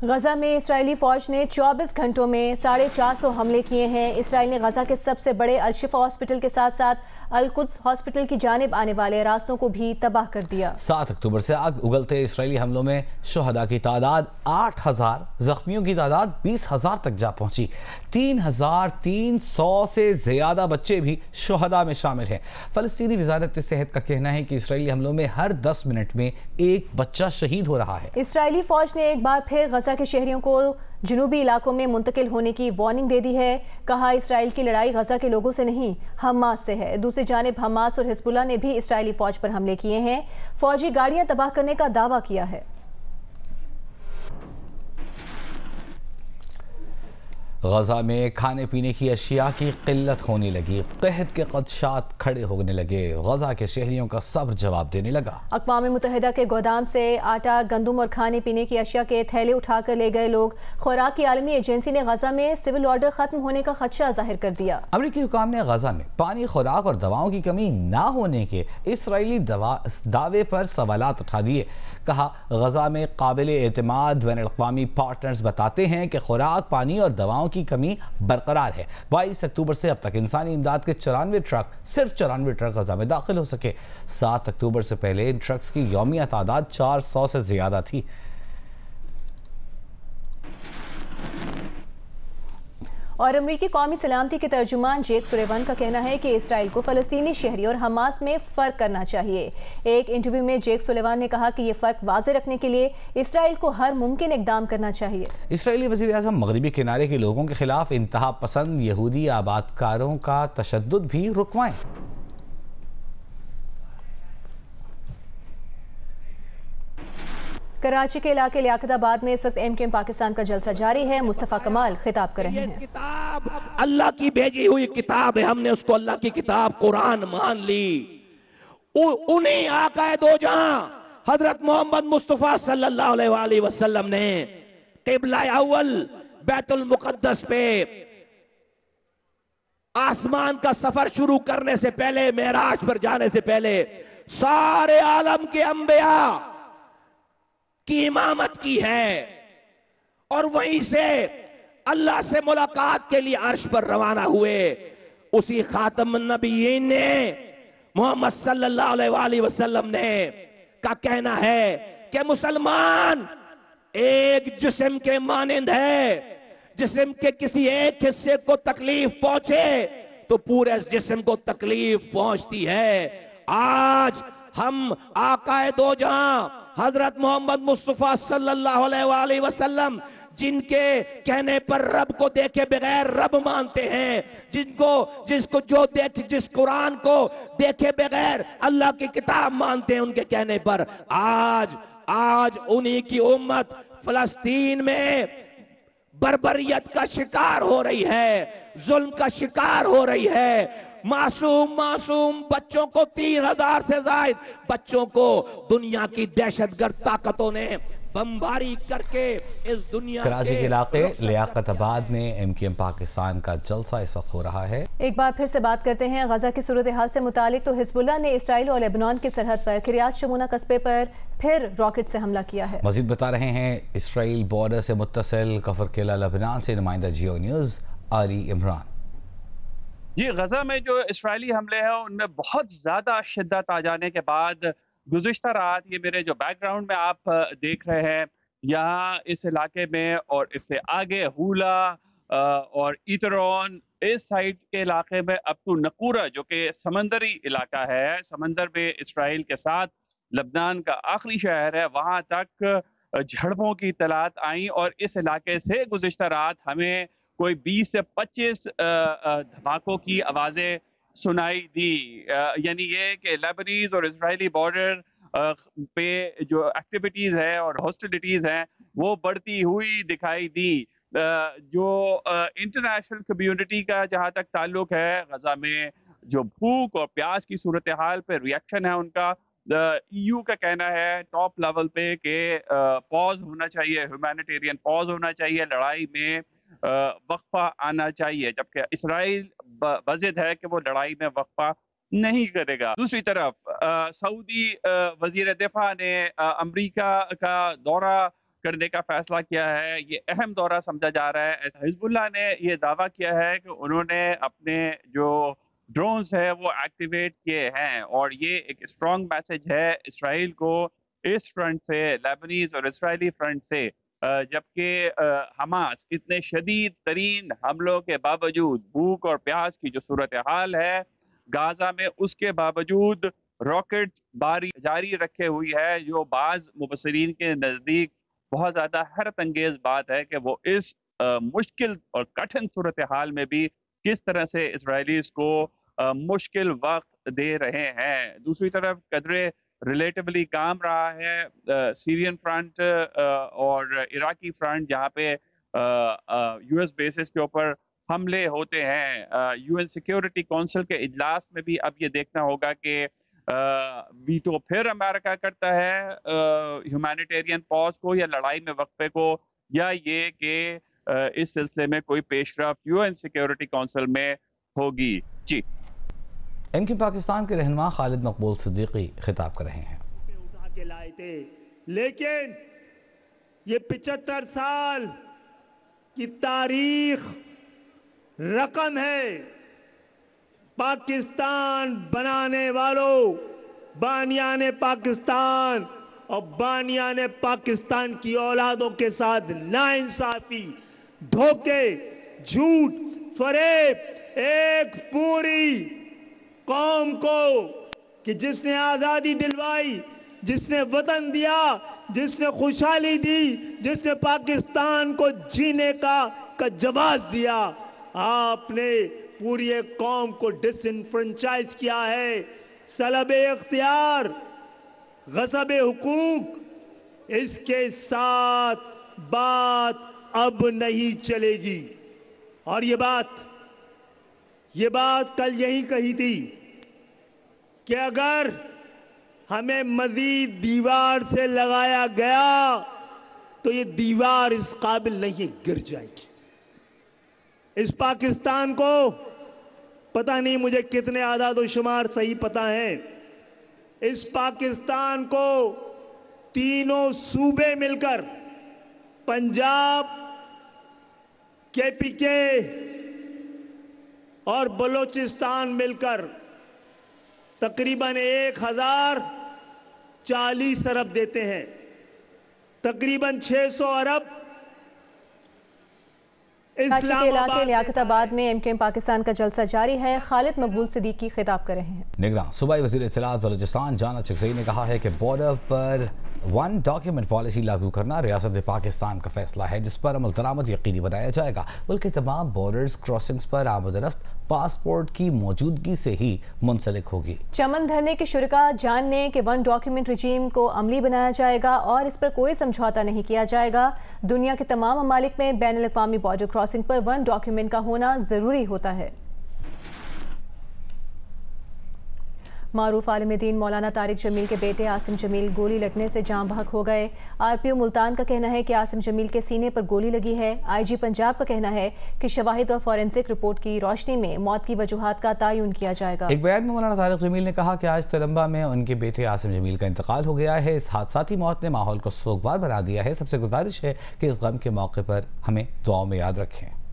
غزہ میں اسرائیلی فوج نے 24 گھنٹوں میں 450 حملے کیے ہیں۔ اسرائیل نے غزہ کے سب سے بڑے الشفا ہاسپٹل کے ساتھ ساتھ القدس ہاسپٹل کی جانب آنے والے راستوں کو بھی تباہ کر دیا۔ 7 اکتوبر سے آگ اگلتے اسرائیلی حملوں میں شہداء کی تعداد 8000، زخمیوں کی تعداد 20,000 تک جا پہنچی۔ 3300 سے زیادہ بچے بھی شہداء میں شامل ہیں۔ فلسطینی وزارت صحت کا کہنا ہے کہ اسرائیلی حملوں میں ہر 10 منٹ میں ایک بچہ شہید ہو رہا ہے۔ اسرائیلی فوج نے ایک بار پھر غزہ کے شہریوں کو جنوبی علاقوں میں منتقل ہونے کی وارننگ دے دی ہے۔ کہا اسرائیل کی لڑائی غزہ کے لوگوں سے نہیں، حماس سے ہے۔ دوسری جانب حماس اور حزب اللہ نے بھی اسرائیلی فوج پر حملے کیے ہیں، فوجی گاڑیاں تباہ کرنے کا دعویٰ کیا ہے۔ غزہ میں کھانے پینے کی اشیاء کی قلت ہونے لگی، قحط کے خدشات کھڑے ہونے لگے، غزہ کے شہریوں کا صبر جواب دینے لگا۔ اقوام متحدہ کے گودام سے آٹا، گندم اور کھانے پینے کی اشیاء کے تھیلے اٹھا کر لے گئے لوگ۔ خوراک کی عالمی ایجنسی نے غزہ میں سول آرڈر ختم ہونے کا خدشہ ظاہر کر دیا۔ امریکی حکام نے غزہ میں پانی، خوراک اور دواؤں کی کمی نہ ہونے کے اسرائیلی دعوے پر سوالات اٹھا دیے۔ کہا غزہ میں قابل اعتماد بین الاقوامی پارٹنرز بتاتے ہیں کہ خوراک، پانی اور دواؤں کی کمی برقرار ہے۔ 22 اکتوبر سے اب تک انسانی امداد کے 94 ٹرک غزہ میں داخل ہو سکے۔ 7 اکتوبر سے پہلے ان ٹرکس کی یومیہ تعداد 400 سے زیادہ تھی۔ اور امریکی قومی سلامتی کے ترجمان جیک سولیون کا کہنا ہے کہ اسرائیل کو فلسطینی شہری اور حماس میں فرق کرنا چاہیے۔ ایک انٹرویو میں جیک سولیون نے کہا کہ یہ فرق واضح رکھنے کے لیے اسرائیل کو ہر ممکن اقدام کرنا چاہیے۔ اسرائیلی وزیر اعظم مغربی کنارے کے لوگوں کے خلاف انتہا پسند یہودی آبادکاروں کا تشدد بھی رکوائیں۔ کراچی کے علاقے لیاقت آباد میں اس وقت ایم کیو ایم پاکستان کا جلسہ جاری ہے۔ مصطفیٰ کمال خطاب کر رہے ہیں۔ یہ کتاب اللہ کی بھیجی ہوئی کتاب ہے، ہم نے اس کو اللہ کی کتاب قرآن مان لی۔ انہیں آقا دو جہاں حضرت محمد مصطفیٰ صلی اللہ علیہ وآلہ وسلم نے قبلہ اول بیت المقدس پہ آسمان کا سفر شروع کرنے سے پہلے، معراج پر جانے سے پہلے سارے عالم کے انبیاء کی امامت کی ہے، اور وہیں سے اللہ سے ملاقات کے لیے عرش پر روانہ ہوئے۔ اسی خاتم النبیین نے محمد صلی اللہ علیہ وآلہ وسلم نے کا کہنا ہے کہ مسلمان ایک جسم کے مانند ہے، جسم کے کسی ایک حصے کو تکلیف پہنچے تو پورے جسم کو تکلیف پہنچتی ہے۔ آج ہم آقا دو جہاں حضرت محمد مصطفیٰ صلی اللہ علیہ وآلہ وسلم، جن کے کہنے پر رب کو دیکھے بغیر رب مانتے ہیں، جس قرآن کو دیکھے بغیر اللہ کی کتاب مانتے ہیں، ان کے کہنے پر آج انہی کی امت فلسطین میں بربریت کا شکار ہو رہی ہے، ظلم کا شکار ہو رہی ہے۔ معصوم بچوں کو 3000 سے زائد بچوں کو دنیا کی دہشت گرد طاقتوں نے بمباری کر کے اس دنیا سے۔ کراچی کے علاقے لیاقت آباد میں ایم کیو ایم پاکستان کا جلسہ اس وقت ہو رہا ہے۔ ایک بار پھر سے بات کرتے ہیں غزہ کی صورتحال سے متعلق۔ تو حزب اللہ نے اسرائیل اور لیبنان کی سرحد پر کریات شمونہ قصبے پر پھر راکٹ سے حملہ کیا ہے۔ مزید بتا رہے ہیں اسرائیل بارڈر سے متصل کفر قلعہ لبنان سے نمائندہ جیو نیوز علی عمران۔ جی، غزہ میں جو اسرائیلی حملے ہیں ان میں بہت زیادہ شدت آ جانے کے بعد گزشتہ رات، یہ میرے جو بیک گراؤنڈ میں آپ دیکھ رہے ہیں، یہاں اس علاقے میں اور اس سے آگے ہولا اور ایترون، اس سائڈ کے علاقے میں اب تو نقورہ جو کہ سمندری علاقہ ہے، سمندر میں اسرائیل کے ساتھ لبنان کا آخری شہر ہے، وہاں تک جھڑپوں کی اطلاعات آئیں، اور اس علاقے سے گزشتہ رات ہمیں کوئی 20 سے 25 دھماکوں کی آوازیں سنائی دی۔ یعنی یہ کہ لیبنیز اور اسرائیلی بارڈر پہ جو ایکٹیویٹیز ہیں اور ہاسٹیلیٹیز ہیں وہ بڑھتی ہوئی دکھائی دی۔ جو انٹرنیشنل کمیونٹی کا جہاں تک تعلق ہے، غزہ میں جو بھوک اور پیاس کی صورتحال پہ ریئیکشن ہے ان کا، EU کا کہنا ہے ٹاپ لیول پہ کہ پاز ہونا چاہیے، ہیومینیٹیرین پاز ہونا چاہیے، لڑائی میں وقفہ آنا چاہیے، جبکہ اسرائیل بضد ہے کہ وہ لڑائی میں وقفہ نہیں کرے گا۔ دوسری طرف سعودی وزیر دفاع نے امریکہ کا دورہ کرنے کا فیصلہ کیا ہے، یہ اہم دورہ سمجھا جا رہا ہے۔ حزب اللہ نے یہ دعویٰ کیا ہے کہ انہوں نے اپنے جو ڈرونز ہیں وہ ایکٹیویٹ کیے ہیں، اور یہ ایک اسٹرانگ میسج ہے اسرائیل کو اس فرنٹ سے، لیبنیز اور اسرائیلی فرنٹ سے، جبکہ حماس اتنے شدید ترین حملوں کے باوجود، بھوک اور پیاس کی جو صورتحال ہے غازہ میں، اس کے باوجود راکٹ باری جاری رکھے ہوئی ہے، جو بعض مبصرین کے نزدیک بہت زیادہ حیرت انگیز بات ہے کہ وہ اس مشکل اور کٹھن صورتحال میں بھی کس طرح سے اسرائیلیز کو مشکل وقت دے رہے ہیں۔ دوسری طرف قدرے ریلیٹیولی کام رہا ہے سیرین فرنٹ اور عراقی فرنٹ، جہاں پہ یو ایس بیسز کے اوپر حملے ہوتے ہیں۔ یو این سیکیورٹی کونسل کے اجلاس میں بھی اب یہ دیکھنا ہوگا کہ ویٹو پھر امریکہ کرتا ہے ہیومینیٹیرین پاز کو، یا لڑائی میں وقفے کو، یا یہ کہ اس سلسلے میں کوئی پیش رفت یو این سیکیورٹی کونسل میں ہوگی۔ جی ان کی پاکستان کے رہنما خالد مقبول صدیقی خطاب کر رہے ہیں۔ اٹھا کے لائے تھے، لیکن یہ 75 سال کی تاریخ رقم ہے پاکستان بنانے والوں، بانیان پاکستان اور بانیان پاکستان کی اولادوں کے ساتھ ناانصافی، دھوکے، جھوٹ، فریب، ایک پوری قوم کو کہ جس نے آزادی دلوائی، جس نے وطن دیا، جس نے خوشحالی دی، جس نے پاکستان کو جینے کا جواز دیا، آپ نے پوری ایک قوم کو ڈس انفرنچائز کیا ہے۔ سلب اختیار، غصب حقوق، اس کے ساتھ بات اب نہیں چلے گی۔ اور یہ بات کل یہی کہی تھی کہ اگر ہمیں مزید دیوار سے لگایا گیا تو یہ دیوار اس قابل نہیں گر جائے گی۔ اس پاکستان کو پتہ نہیں مجھے کتنے اعداد و شمار صحیح پتہ ہیں، اس پاکستان کو تینوں صوبے مل کر، پنجاب، کے پی کے اور بلوچستان مل کر تقریباً 1040 ارب دیتے ہیں، تقریباً 600 ارب کراچی کے علاقے لیاقت آباد میں ایم کیو ایم پاکستان کا جلسہ جاری ہے۔ خالد مقبول صدیقی خطاب کر رہے ہیں۔ نگراں صوبائی وزیر اطلاعات بلوچستان جانا چکزئی نے کہا ہے کہ بارڈر پر ون ڈاکیومنٹ پالیسی لاگو کرنا ریاست پاکستان کا فیصلہ ہے، جس پر عمل درآمد یقینی بنایا جائے گا، بلکہ تمام بارڈرز کراسنگز پر آمد و رفت پاسپورٹ کی موجودگی سے ہی منسلک ہوگی۔ چمن دھرنے کے شرکاء جان لیں کہ ون ڈاکیومنٹ رجیم کو عملی بنایا جائے گا اور اس پر کوئی سمجھوتہ نہیں کیا جائے گا۔ دنیا کے تمام ممالک میں بین الاقوامی بارڈر کراسنگ پر ون ڈاکیومنٹ کا ہونا ضروری ہوتا ہے۔ معروف عالم دین مولانا طارق جمیل کے بیٹے عاصم جمیل گولی لگنے سے جاں بحق ہو گئے۔ آر پی او ملتان کا کہنا ہے کہ عاصم جمیل کے سینے پر گولی لگی ہے۔ آئی جی پنجاب کا کہنا ہے کہ شواہد اور فورینسک رپورٹ کی روشنی میں موت کی وجوہات کا تعین کیا جائے گا۔ ایک بیان میں مولانا طارق جمیل نے کہا کہ آج تلمبہ میں ان کے بیٹے عاصم جمیل کا انتقال ہو گیا ہے۔ اس حادثاتی موت نے ماحول کو سوگوار بنا دیا ہے۔ سب سے گزارش ہے کہ اس غم کے موقع پر ہمیں دعاؤں میں یاد رکھیں۔